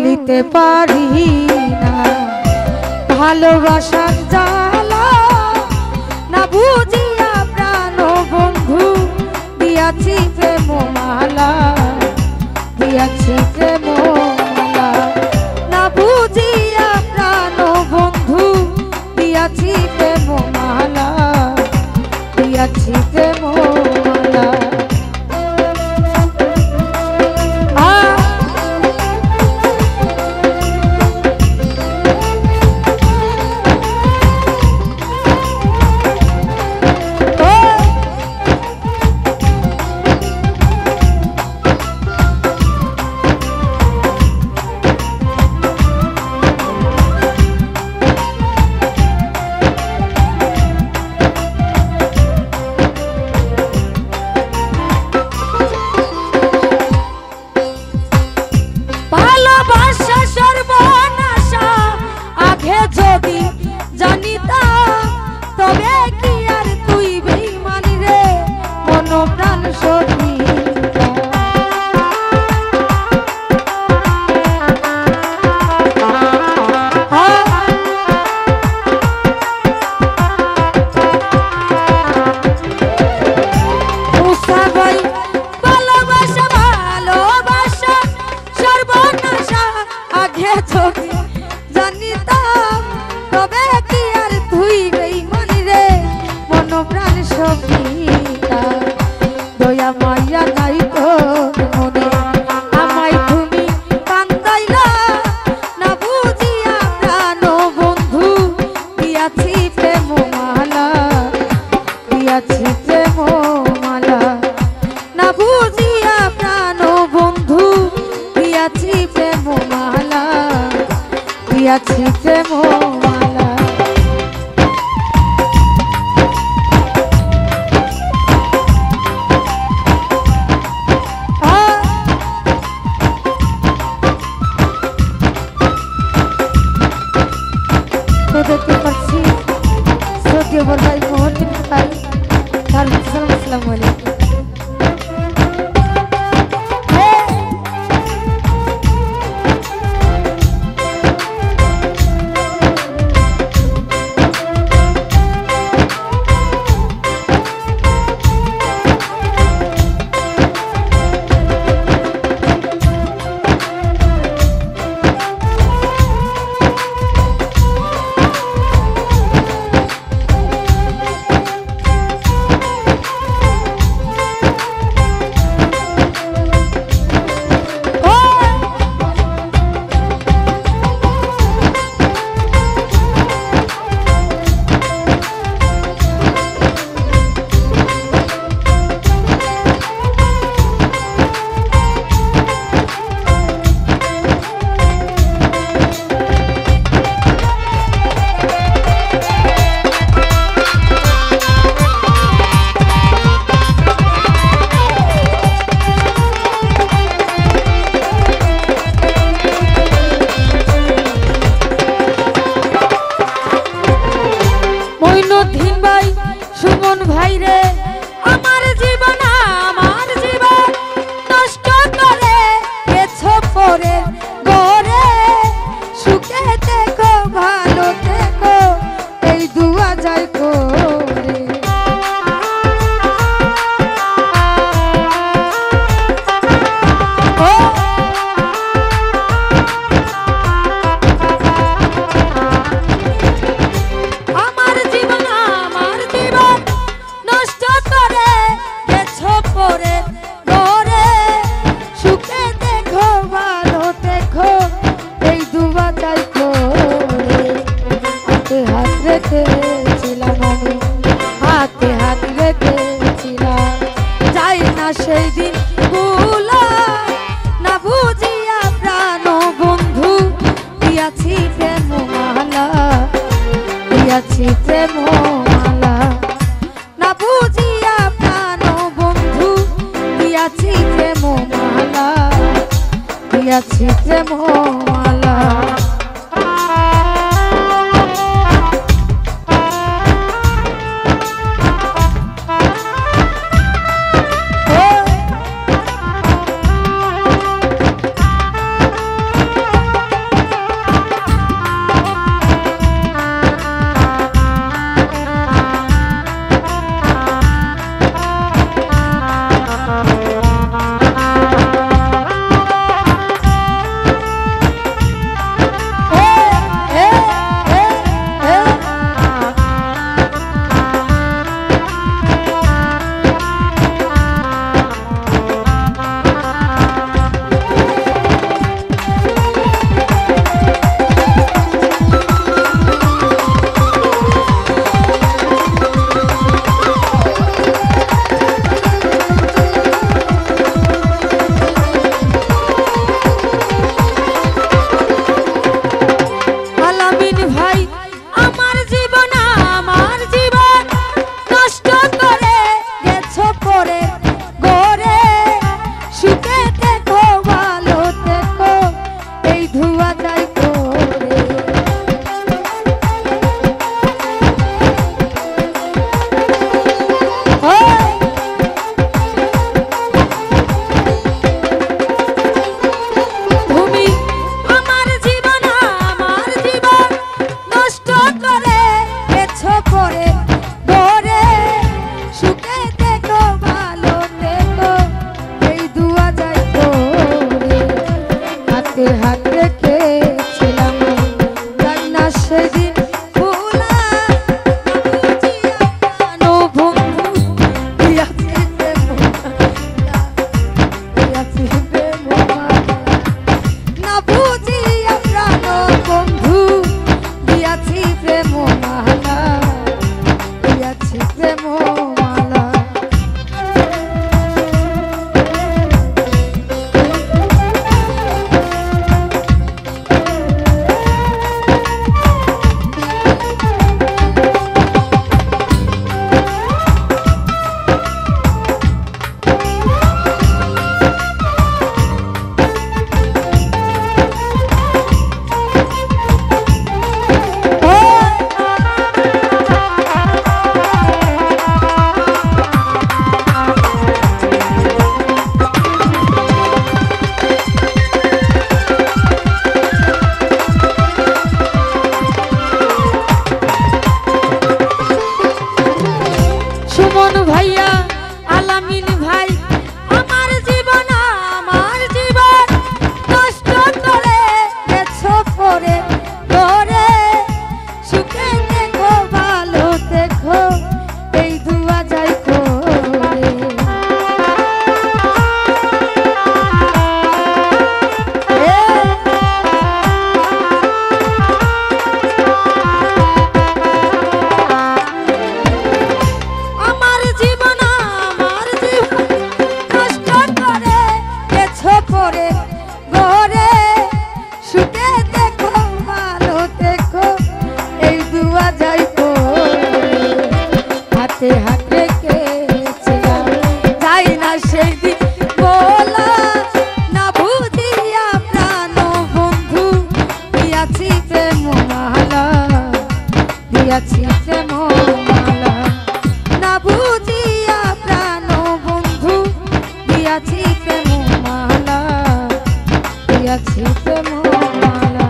ভুলিতে পারি না ভালোবাসার জ্বালা না বুঝিয়া প্রাণ বন্ধু দিয়াছি প্রেম মালা দিয়াছি প্রেম মালা না বুঝিয়া প্রাণ বন্ধু দিয়াছি প্রেম মালা দিয়াছি প্রেম মালা যদি জানিতাম তবে কি আর তুই বেঈমানি রে মন প্রাণ সখী ভালোবাসা ভালোবাসা সর্বনাশা আগে যদি জানিতাম তবে কি আর তুই বেঈমানি রে মন প্রাণ সখিতা দয়া মায়া নাই তোর মনে আমায় তুমি কান্দাইলা না বুঝিয়া প্রাণ বন্ধু দিয়াছি প্রেম মালা দিয়াছি প্রেম মালা না বুঝিয়া প্রাণ বন্ধু দিয়াছি প্রেম মালা দিয়াছি প্রেম মালা তো দেখতে পাচ্ছি শ্রদ্ধেয় বড় ভাই মোহন ভাই আসসালামু আলাইকুম হাত রেখেছিলাম জানি না সেদিন ভোলা না বন্ধু দিয়াছি প্রেম না বুঝিয়া প্রাণ বন্ধু দিয়াছি প্রেম মালা দিয়াছি প্রেম মালা সুমন ভাইয়া আলামিন ভাই আমার জীবন নষ্ট করে গেছো পরে তোরে সুখে দেখো ভালো দেখো এই দুয়া যাই করে হাত রেখেছিলাম যাই না সেই দিন বলা না বুঝিয়া প্রাণ বন্ধু দিয়াছি প্রেম মালা দিয়াছি প্রেম মালা না বুঝিয়া প্রাণ বন্ধু দিয়াছি প্রেম মালা দিয়াছি প্রেম মালা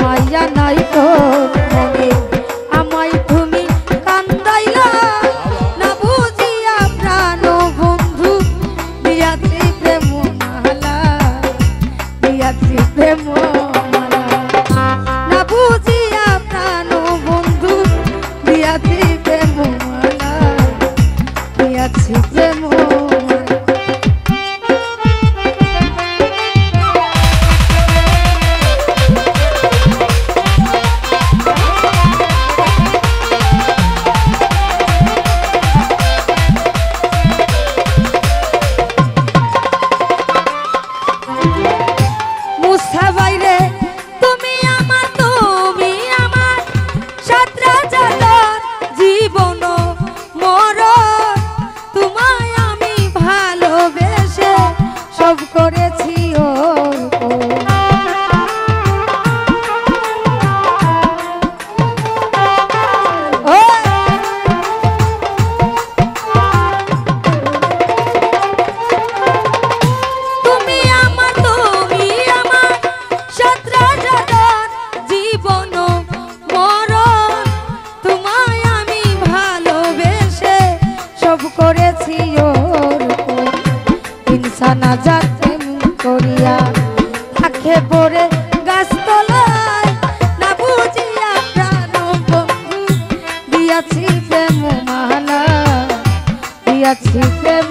মাইয়া নাই তো মনে আমায় তুমি কান্দাইলা না বুঝিয়া প্রাণ বন্ধু দিয়াছি প্রেম মালা দিয়াছি প্রেম মালা না বুঝিয়া প্রাণ বন্ধু দিয়াছি প্রেম মালা দিয়াছি প্রেম সানা যাতে করিয়া আখে পড়ে গাছ তলায় না বুঝিয়া প্রাণ বন্ধু দিয়াছি প্রেম মালা দিয়াছি প্রেম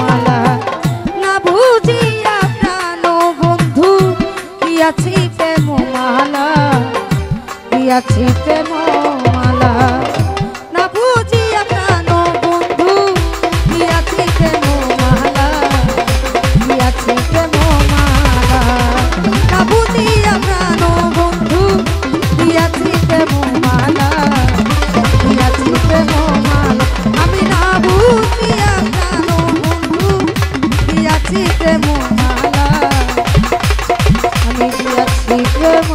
মালা না বুঝিয়া প্রাণ বন্ধু দিয়াছি প্রেম মালা দিয়াছি প্রেম মালা না বুঝিয়া প্রাণ বন্ধু দিয়াছি প্রেম মালা দিয়াছি প্রেম মালা না বুঝিয়া প্রাণ বন্ধু দিয়াছি প্রেম মালা দিয়াছি প্রেম মালা আমি না বুঝিয়া প্রাণ বন্ধু দিয়াছি প্রেম মালা আমি দিয়াছি প্রেম